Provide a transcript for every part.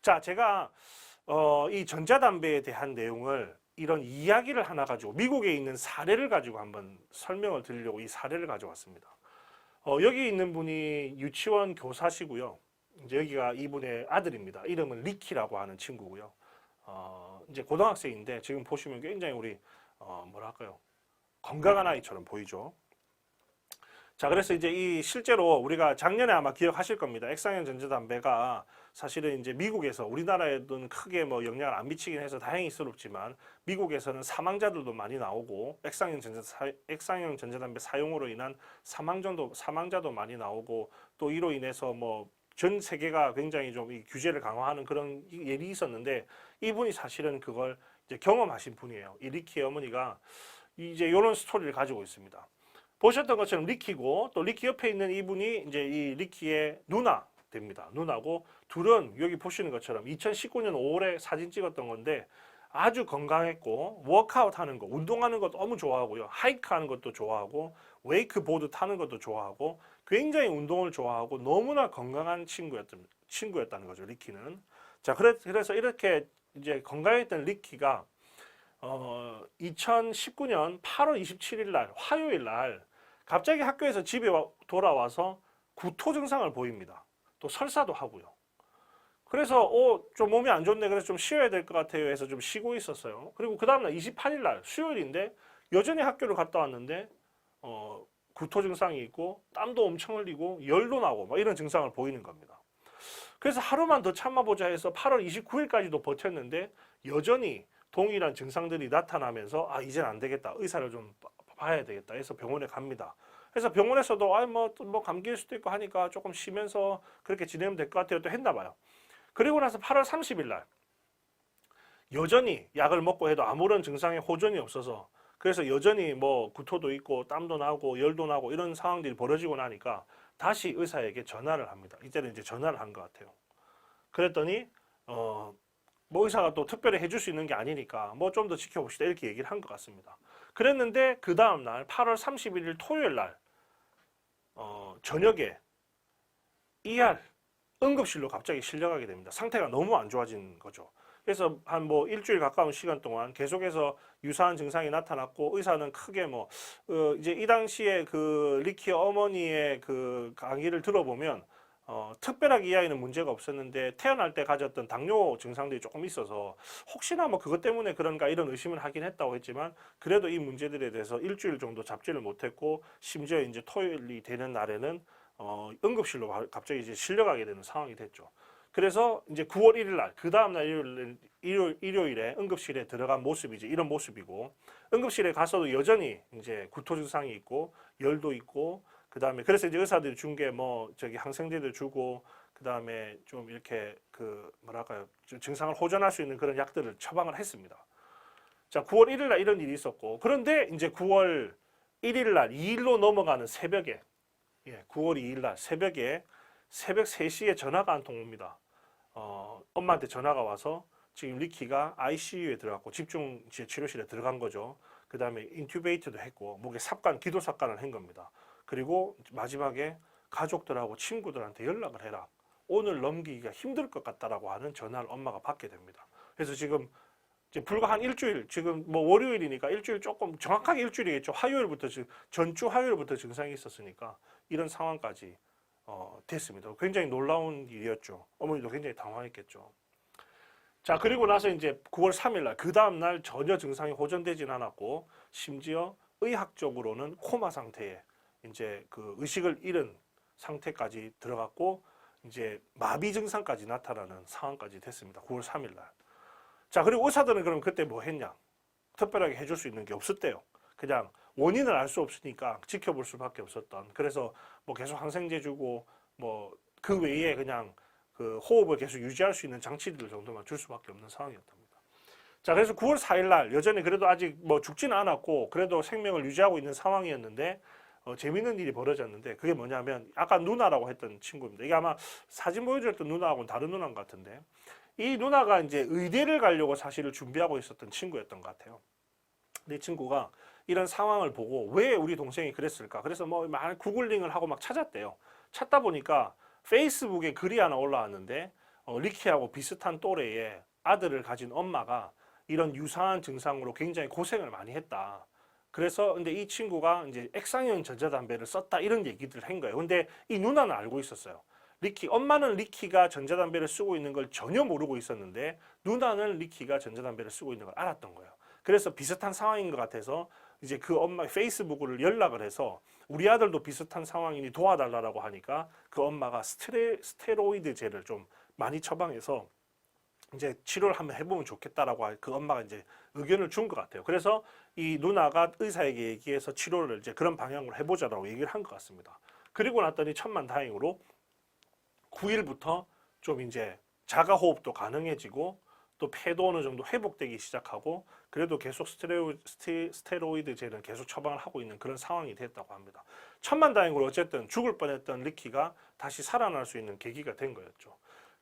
자, 제가 이 전자담배에 대한 내용을 이런 이야기를 하나 가지고 미국에 있는 사례를 가지고 한번 설명을 드리려고 이 사례를 가져왔습니다. 여기 있는 분이 유치원 교사시고요. 이제 여기가 이분의 아들입니다. 이름은 리키라고 하는 친구고요. 이제 고등학생인데 지금 보시면 굉장히 우리 뭐랄까요? 건강한 아이처럼 보이죠. 자, 그래서 이제 이 실제로 우리가 작년에 아마 기억하실 겁니다. 액상형 전자담배가 사실은 이제 미국에서 우리나라에는 크게 뭐 영향을 안 미치긴 해서 다행히스럽지만 미국에서는 사망자들도 많이 나오고 액상형 전자담배 사용으로 인한 사망자도 많이 나오고 또 이로 인해서 뭐 전 세계가 굉장히 좀 이 규제를 강화하는 그런 일이 있었는데 이분이 사실은 그걸 이제 경험하신 분이에요. 이 리키의 어머니가 이제 이런 스토리를 가지고 있습니다. 보셨던 것처럼 리키고 또 리키 옆에 있는 이분이 이제 이 리키의 누나 됩니다. 누나고 둘은 여기 보시는 것처럼 2019년 5월에 사진 찍었던 건데 아주 건강했고 워크아웃 하는 거, 운동하는 것도 너무 좋아하고요. 하이크 하는 것도 좋아하고 웨이크보드 타는 것도 좋아하고 굉장히 운동을 좋아하고 너무나 건강한 친구였다는 거죠. 리키는. 자, 그래서 이렇게 이제 건강했던 리키가 2019년 8월 27일 날 화요일 날 갑자기 학교에서 집에 돌아와서 구토 증상을 보입니다. 또 설사도 하고요. 그래서 좀 몸이 안 좋네. 그래서 좀 쉬어야 될 것 같아요 해서 좀 쉬고 있었어요. 그리고 그 다음날 28일 날 수요일인데 여전히 학교를 갔다 왔는데 구토 증상이 있고 땀도 엄청 흘리고 열도 나고 막 이런 증상을 보이는 겁니다. 그래서 하루만 더 참아보자 해서 8월 29일까지도 버텼는데 여전히 동일한 증상들이 나타나면서 이젠 안 되겠다. 의사를 좀 봐야 되겠다 해서 병원에 갑니다. 그래서 병원에서도 뭐 감기일 수도 있고 하니까 조금 쉬면서 그렇게 지내면 될 것 같아요. 또 했나 봐요. 그리고 나서 8월 30일 날 여전히 약을 먹고 해도 아무런 증상에 호전이 없어서 그래서 여전히 뭐 구토도 있고 땀도 나고 열도 나고 이런 상황들이 벌어지고 나니까 다시 의사에게 전화를 합니다. 이때는 이제 전화를 한 것 같아요. 그랬더니 뭐 의사가 또 특별히 해줄 수 있는 게 아니니까 뭐 좀 더 지켜봅시다 이렇게 얘기를 한 것 같습니다. 그랬는데 그 다음 날 8월 31일 토요일 날 저녁에 ER 응급실로 갑자기 실려가게 됩니다. 상태가 너무 안 좋아진 거죠. 그래서 한 뭐 일주일 가까운 시간 동안 계속해서 유사한 증상이 나타났고 의사는 크게 뭐 이제 이 당시에 그 리키 어머니의 그 강의를 들어보면 특별하게 이 아이는 문제가 없었는데 태어날 때 가졌던 당뇨 증상들이 조금 있어서 혹시나 뭐 그것 때문에 그런가 이런 의심을 하긴 했다고 했지만 그래도 이 문제들에 대해서 일주일 정도 잡지를 못했고 심지어 이제 토요일이 되는 날에는 응급실로 갑자기 이제 실려가게 되는 상황이 됐죠. 그래서 이제 9월 1일 날, 그 다음날 일요일에 응급실에 들어간 모습이 이제 이런 모습이고, 응급실에 가서도 여전히 이제 구토 증상이 있고, 열도 있고, 그 다음에 그래서 이제 의사들이 준 게 뭐 저기 항생제도 주고, 그 다음에 좀 이렇게 그 뭐랄까요, 증상을 호전할 수 있는 그런 약들을 처방을 했습니다. 자, 9월 1일 날 이런 일이 있었고, 그런데 이제 9월 1일 날 2일로 넘어가는 새벽에, 9월 2일 날 새벽에 새벽 3시에 전화가 한 통 옵니다. 엄마한테 전화가 와서 지금 리키가 ICU에 들어갔고 집중 치료실에 들어간 거죠. 그 다음에 인튜베이트도 했고 목에 기도 삽관을 한 겁니다. 그리고 마지막에 가족들하고 친구들한테 연락을 해라. 오늘 넘기기가 힘들 것 같다라고 하는 전화를 엄마가 받게 됩니다. 그래서 지금 불과 한 일주일, 지금 뭐 월요일이니까 일주일 조금 정확하게 일주일이겠죠. 전주 화요일부터 증상이 있었으니까 이런 상황까지 됐습니다. 굉장히 놀라운 일이었죠. 어머니도 굉장히 당황했겠죠. 자, 그리고 나서 이제 9월 3일 날, 그 다음날 전혀 증상이 호전되진 않았고, 심지어 의학적으로는 코마 상태에 이제 그 의식을 잃은 상태까지 들어갔고, 이제 마비 증상까지 나타나는 상황까지 됐습니다. 9월 3일 날. 자, 그리고 의사들은 그럼 그때 뭐 했냐? 특별하게 해줄 수 있는 게 없었대요. 그냥 원인을 알 수 없으니까 지켜볼 수밖에 없었던. 그래서 뭐 계속 항생제 주고 뭐 그 외에 그냥 그 호흡을 계속 유지할 수 있는 장치들 정도만 줄 수밖에 없는 상황이었답니다. 자, 그래서 9월 4일 날 여전히 그래도 아직 뭐 죽지는 않았고 그래도 생명을 유지하고 있는 상황이었는데 재밌는 일이 벌어졌는데 그게 뭐냐면 아까 누나라고 했던 친구입니다. 이게 아마 사진 보여드렸던 누나하고는 다른 누나인 것 같은데 이 누나가 이제 의대를 가려고 사실을 준비하고 있었던 친구였던 것 같아요. 내 친구가 이런 상황을 보고 왜 우리 동생이 그랬을까? 그래서 뭐 구글링을 하고 막 찾았대요. 찾다 보니까 페이스북에 글이 하나 올라왔는데 리키하고 비슷한 또래의 아들을 가진 엄마가 이런 유사한 증상으로 굉장히 고생을 많이 했다. 그래서 근데 이 친구가 이제 액상형 전자담배를 썼다 이런 얘기들을 한 거예요. 근데 이 누나는 알고 있었어요. 엄마는 리키가 전자담배를 쓰고 있는 걸 전혀 모르고 있었는데 누나는 리키가 전자담배를 쓰고 있는 걸 알았던 거예요. 그래서 비슷한 상황인 것 같아서 이제 그 엄마 페이스북을 연락을 해서 우리 아들도 비슷한 상황이니 도와달라고 하니까 그 엄마가 스테로이드제를 좀 많이 처방해서 이제 치료를 한번 해보면 좋겠다라고 그 엄마가 이제 의견을 준 것 같아요. 그래서 이 누나가 의사에게 얘기해서 치료를 이제 그런 방향으로 해보자라고 얘기를 한 것 같습니다. 그리고 났더니 천만다행으로 9일부터 좀 이제 자가 호흡도 가능해지고 또 폐도 어느 정도 회복되기 시작하고 그래도 계속 스테로이드제는 계속 처방을 하고 있는 그런 상황이 됐다고 합니다. 천만다행으로 어쨌든 죽을 뻔했던 리키가 다시 살아날 수 있는 계기가 된 거였죠.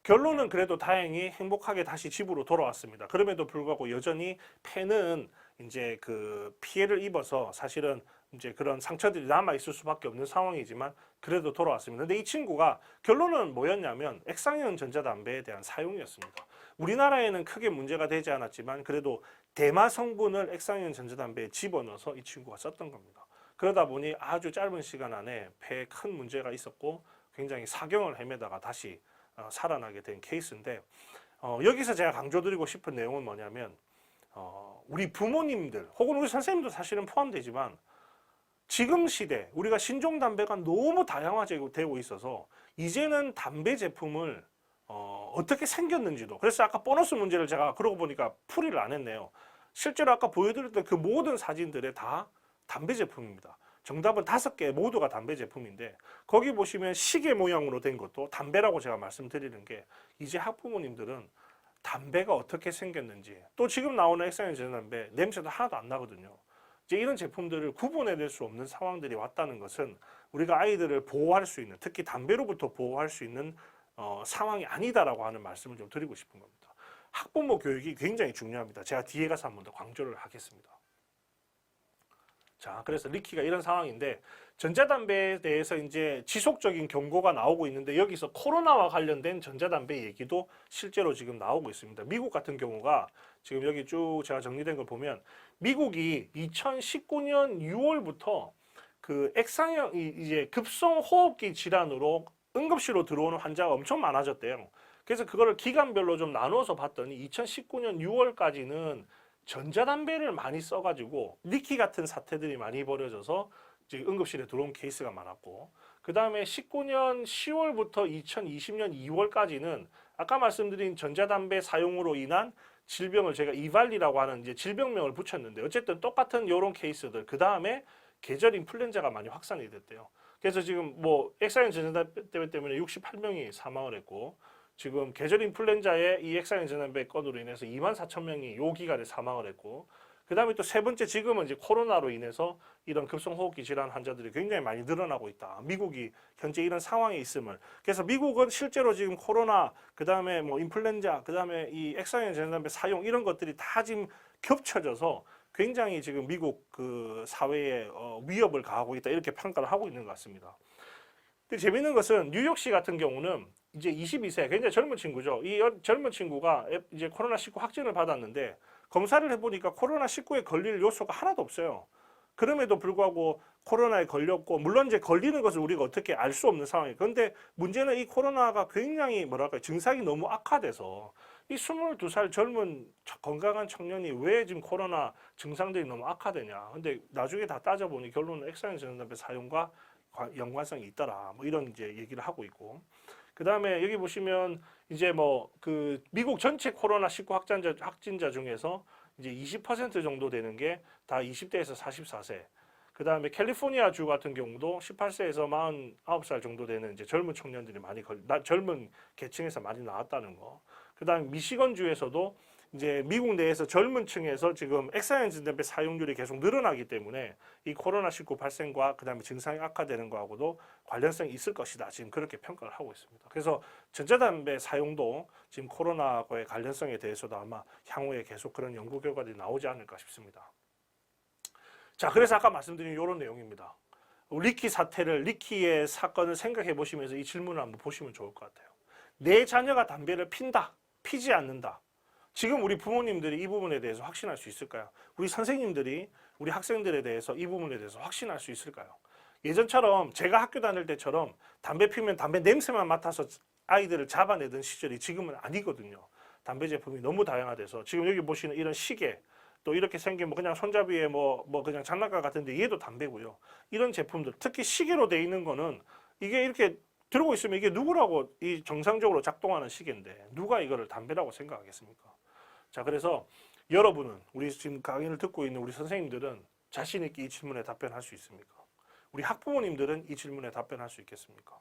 결론은 그래도 다행히 행복하게 다시 집으로 돌아왔습니다. 그럼에도 불구하고 여전히 폐는 이제 그 피해를 입어서 사실은 이제 그런 상처들이 남아 있을 수밖에 없는 상황이지만 그래도 돌아왔습니다. 근데 이 친구가 결론은 뭐였냐면 액상형 전자담배에 대한 사용이었습니다. 우리나라에는 크게 문제가 되지 않았지만 그래도 대마 성분을 액상형 전자담배에 집어넣어서 이 친구가 썼던 겁니다. 그러다 보니 아주 짧은 시간 안에 폐에 큰 문제가 있었고 굉장히 사경을 헤매다가 다시 살아나게 된 케이스인데 여기서 제가 강조드리고 싶은 내용은 뭐냐면 우리 부모님들 혹은 우리 선생님도 사실은 포함되지만 지금 시대 우리가 신종 담배가 너무 다양화되고 있어서 이제는 담배 제품을 어떻게 생겼는지도 그래서 아까 보너스 문제를 제가 그러고 보니까 풀이를 안 했네요. 실제로 아까 보여드렸던 그 모든 사진들에 다 담배 제품입니다. 정답은 5개 모두가 담배 제품인데 거기 보시면 시계 모양으로 된 것도 담배라고 제가 말씀드리는 게 이제 학부모님들은 담배가 어떻게 생겼는지 또 지금 나오는 액상형 전자담배 냄새도 하나도 안 나거든요. 이제 이런 제품들을 구분해낼 수 없는 상황들이 왔다는 것은 우리가 아이들을 보호할 수 있는 특히 담배로부터 보호할 수 있는 상황이 아니다라고 하는 말씀을 좀 드리고 싶은 겁니다. 학부모 교육이 굉장히 중요합니다. 제가 뒤에 가서 한 번 더 강조를 하겠습니다. 자, 그래서 리키가 이런 상황인데 전자담배에 대해서 이제 지속적인 경고가 나오고 있는데 여기서 코로나와 관련된 전자담배 얘기도 실제로 지금 나오고 있습니다. 미국 같은 경우가 지금 여기 쭉 제가 정리된 걸 보면 미국이 2019년 6월부터 그 액상형 이제 급성 호흡기 질환으로 응급실로 들어오는 환자가 엄청 많아졌대요. 그래서 그거를 기간별로 좀 나누어서 봤더니 2019년 6월까지는 전자담배를 많이 써가지고 리키 같은 사태들이 많이 벌어져서 지금 응급실에 들어온 케이스가 많았고 그 다음에 19년 10월부터 2020년 2월까지는 아까 말씀드린 전자담배 사용으로 인한 질병을 제가 이발리라고 하는 이제 질병명을 붙였는데 어쨌든 똑같은 이런 케이스들 그 다음에 계절 인플루엔자가 많이 확산이 됐대요. 그래서 지금 뭐 액상형 전자담배 때문에 68명이 사망을 했고 지금 계절 인플루엔자의 이 액상형 전자담배 건으로 인해서 24,000명이 요 기간에 사망을 했고 그 다음에 또 세 번째 지금은 이제 코로나로 인해서 이런 급성호흡기 질환 환자들이 굉장히 많이 늘어나고 있다. 미국이 현재 이런 상황에 있음을. 그래서 미국은 실제로 지금 코로나, 그 다음에 뭐 인플루엔자, 그 다음에 이 액상형 전자담배 사용 이런 것들이 다 지금 겹쳐져서 굉장히 지금 미국 그 사회에 위협을 가하고 있다. 이렇게 평가를 하고 있는 것 같습니다. 근데 재밌는 것은 뉴욕시 같은 경우는 이제 22세 굉장히 젊은 친구죠. 이 젊은 친구가 이제 코로나19 확진을 받았는데 검사를 해보니까 코로나19에 걸릴 요소가 하나도 없어요. 그럼에도 불구하고 코로나에 걸렸고 물론 이제 걸리는 것을 우리가 어떻게 알 수 없는 상황이에요. 그런데 문제는 이 코로나가 굉장히 뭐랄까 증상이 너무 악화돼서 이 22살 젊은 건강한 청년이 왜 지금 코로나 증상들이 너무 악화되냐. 근데 나중에 다 따져보니 결론은 액상형 전자담배 사용과 연관성이 있더라. 뭐 이런 이제 얘기를 하고 있고. 그 다음에 여기 보시면 이제 뭐 그 미국 전체 코로나19 확진자 중에서 이제 20% 정도 되는 게 다 20대에서 44세. 그 다음에 캘리포니아 주 같은 경우도 18세에서 49살 정도 되는 이제 젊은 청년들이 많이 젊은 계층에서 많이 나왔다는 거. 그 다음에 미시건 주에서도 이제 미국 내에서 젊은 층에서 지금 액상형 전자담배 사용률이 계속 늘어나기 때문에 이 코로나19 발생과 그다음에 증상이 악화되는 거하고도 관련성이 있을 것이다. 지금 그렇게 평가를 하고 있습니다. 그래서 전자담배 사용도 지금 코로나와의 관련성에 대해서도 아마 향후에 계속 그런 연구 결과들이 나오지 않을까 싶습니다. 자, 그래서 아까 말씀드린 이런 내용입니다. 리키의 사건을 생각해 보시면서 이 질문을 한번 보시면 좋을 것 같아요. 내 자녀가 담배를 피지 않는다. 지금 우리 부모님들이 이 부분에 대해서 확신할 수 있을까요? 우리 선생님들이 우리 학생들에 대해서 이 부분에 대해서 확신할 수 있을까요? 예전처럼 제가 학교 다닐 때처럼 담배 피면 담배 냄새만 맡아서 아이들을 잡아내던 시절이 지금은 아니거든요. 담배 제품이 너무 다양화돼서 지금 여기 보시는 이런 시계 또 이렇게 생긴 뭐 그냥 손잡이에 뭐 그냥 장난감 같은데 얘도 담배고요. 이런 제품들 특히 시계로 돼 있는 거는 이게 이렇게 들고 있으면 이게 누구라고 이 정상적으로 작동하는 시계인데 누가 이거를 담배라고 생각하겠습니까? 자, 그래서 여러분은 우리 지금 강의를 듣고 있는 우리 선생님들은 자신 있게 이 질문에 답변할 수 있습니까? 우리 학부모님들은 이 질문에 답변할 수 있겠습니까?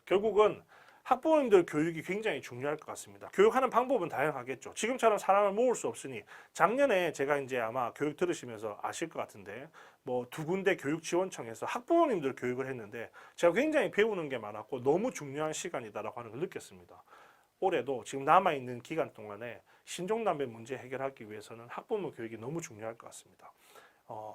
결국은 학부모님들 교육이 굉장히 중요할 것 같습니다. 교육하는 방법은 다양하겠죠. 지금처럼 사람을 모을 수 없으니 작년에 제가 이제 아마 교육 들으시면서 아실 것 같은데 뭐 2군데 교육지원청에서 학부모님들 교육을 했는데 제가 굉장히 배우는 게 많았고 너무 중요한 시간이다라고 하는 걸 느꼈습니다. 올해도 지금 남아있는 기간 동안에 신종담배 문제 해결하기 위해서는 학부모 교육이 너무 중요할 것 같습니다.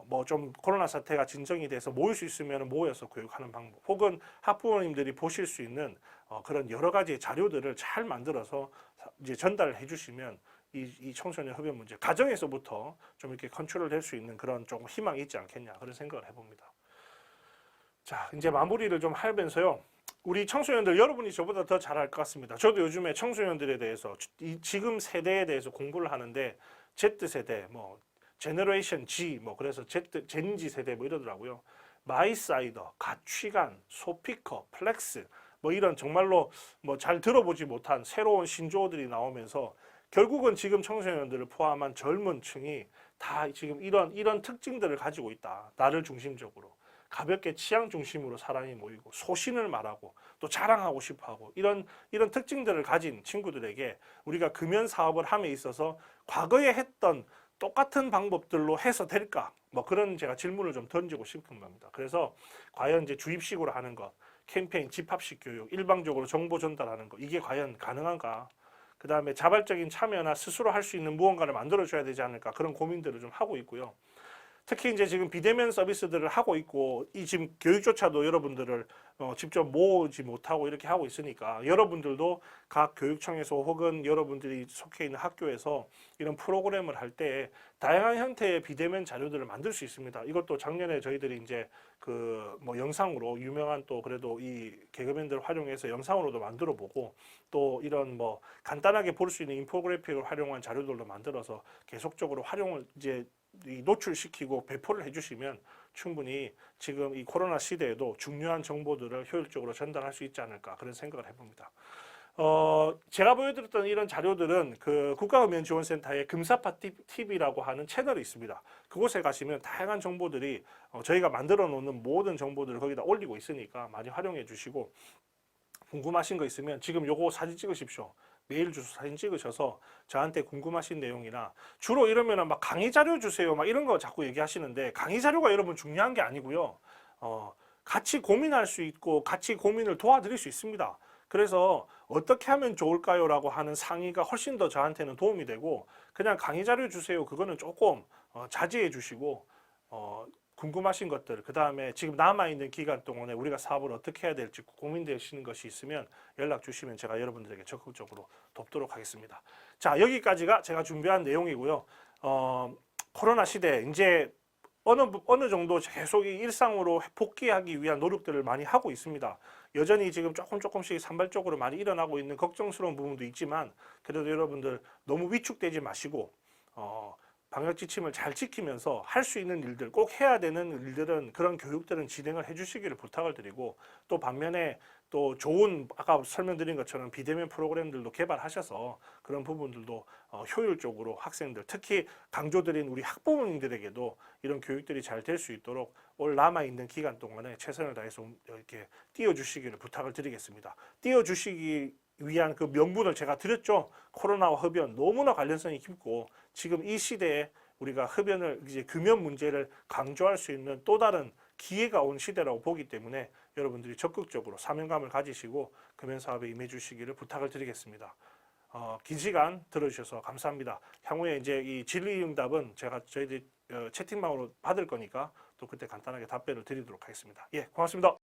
뭐 좀 코로나 사태가 진정이 돼서 모일 수 있으면 모여서 교육하는 방법 혹은 학부모님들이 보실 수 있는 그런 여러 가지 자료들을 잘 만들어서 이제 전달해 주시면 이 청소년 흡연 문제 가정에서부터 좀 이렇게 컨트롤 될 수 있는 그런 조금 희망이 있지 않겠냐 그런 생각을 해봅니다. 자, 이제 마무리를 좀 하면서요. 우리 청소년들 여러분이 저보다 더 잘할 것 같습니다. 저도 요즘에 청소년들에 대해서 지금 세대에 대해서 공부를 하는데 Z세대, 뭐 제너레이션 G, 뭐 그래서 젠지 세대 뭐 이러더라고요. 마이사이더, 가취간, 소피커, 플렉스 뭐 이런 정말로 뭐 잘 들어보지 못한 새로운 신조어들이 나오면서 결국은 지금 청소년들을 포함한 젊은 층이 다 지금 이런 특징들을 가지고 있다. 나를 중심적으로. 가볍게 취향 중심으로 사람이 모이고 소신을 말하고 또 자랑하고 싶어하고 이런 특징들을 가진 친구들에게 우리가 금연 사업을 함에 있어서 과거에 했던 똑같은 방법들로 해서 될까? 뭐 그런 제가 질문을 좀 던지고 싶은 겁니다. 그래서 과연 이제 주입식으로 하는 것, 캠페인, 집합식 교육, 일방적으로 정보 전달하는 것 이게 과연 가능한가? 그 다음에 자발적인 참여나 스스로 할 수 있는 무언가를 만들어줘야 되지 않을까? 그런 고민들을 좀 하고 있고요. 특히 이제 지금 비대면 서비스들을 하고 있고 이 지금 교육조차도 여러분들을 직접 모으지 못하고 이렇게 하고 있으니까 여러분들도 각 교육청에서 혹은 여러분들이 속해 있는 학교에서 이런 프로그램을 할 때 다양한 형태의 비대면 자료들을 만들 수 있습니다. 이것도 작년에 저희들이 이제 그 뭐 영상으로 유명한 또 그래도 이 개그맨들 활용해서 영상으로도 만들어 보고 또 이런 뭐 간단하게 볼 수 있는 인포그래픽을 활용한 자료들도 만들어서 계속적으로 활용을 이제 노출시키고 배포를 해주시면 충분히 지금 이 코로나 시대에도 중요한 정보들을 효율적으로 전달할 수 있지 않을까 그런 생각을 해봅니다. 제가 보여드렸던 이런 자료들은 그 국가음연지원센터의 금사파 TV라고 하는 채널이 있습니다. 그곳에 가시면 다양한 정보들이 저희가 만들어 놓는 모든 정보들을 거기다 올리고 있으니까 많이 활용해 주시고 궁금하신 거 있으면 지금 요거 사진 찍으십시오. 메일 주소 사진 찍으셔서 저한테 궁금하신 내용이나 주로 이러면은 막 강의 자료 주세요 막 이런 거 자꾸 얘기하시는데 강의 자료가 여러분 중요한 게 아니고요. 같이 고민할 수 있고 같이 고민을 도와드릴 수 있습니다. 그래서 어떻게 하면 좋을까요? 라고 하는 상의가 훨씬 더 저한테는 도움이 되고 그냥 강의 자료 주세요. 그거는 조금 자제해 주시고 궁금하신 것들, 그 다음에 지금 남아있는 기간 동안에 우리가 사업을 어떻게 해야 될지 고민되시는 것이 있으면 연락 주시면 제가 여러분들에게 적극적으로 돕도록 하겠습니다. 자, 여기까지가 제가 준비한 내용이고요. 코로나 시대 이제 어느 정도 계속 일상으로 복귀하기 위한 노력들을 많이 하고 있습니다. 여전히 지금 조금씩 산발적으로 많이 일어나고 있는 걱정스러운 부분도 있지만 그래도 여러분들 너무 위축되지 마시고 방역 지침을 잘 지키면서 할 수 있는 일들, 꼭 해야 되는 일들은 그런 교육들은 진행을 해주시기를 부탁을 드리고 또 반면에 또 좋은 아까 설명드린 것처럼 비대면 프로그램들도 개발하셔서 그런 부분들도 효율적으로 학생들 특히 강조드린 우리 학부모님들에게도 이런 교육들이 잘 될 수 있도록 올 남아있는 기간 동안에 최선을 다해서 이렇게 띄워주시기를 부탁을 드리겠습니다. 띄워주시기 위한 그 명분을 제가 드렸죠. 코로나와 흡연 너무나 관련성이 깊고 지금 이 시대에 우리가 흡연을 이제 금연 문제를 강조할 수 있는 또 다른 기회가 온 시대라고 보기 때문에 여러분들이 적극적으로 사명감을 가지시고 금연 사업에 임해 주시기를 부탁을 드리겠습니다. 긴 시간 들어주셔서 감사합니다. 향후에 이제 이 질의응답은 제가 저희들 채팅방으로 받을 거니까 또 그때 간단하게 답변을 드리도록 하겠습니다. 예, 고맙습니다.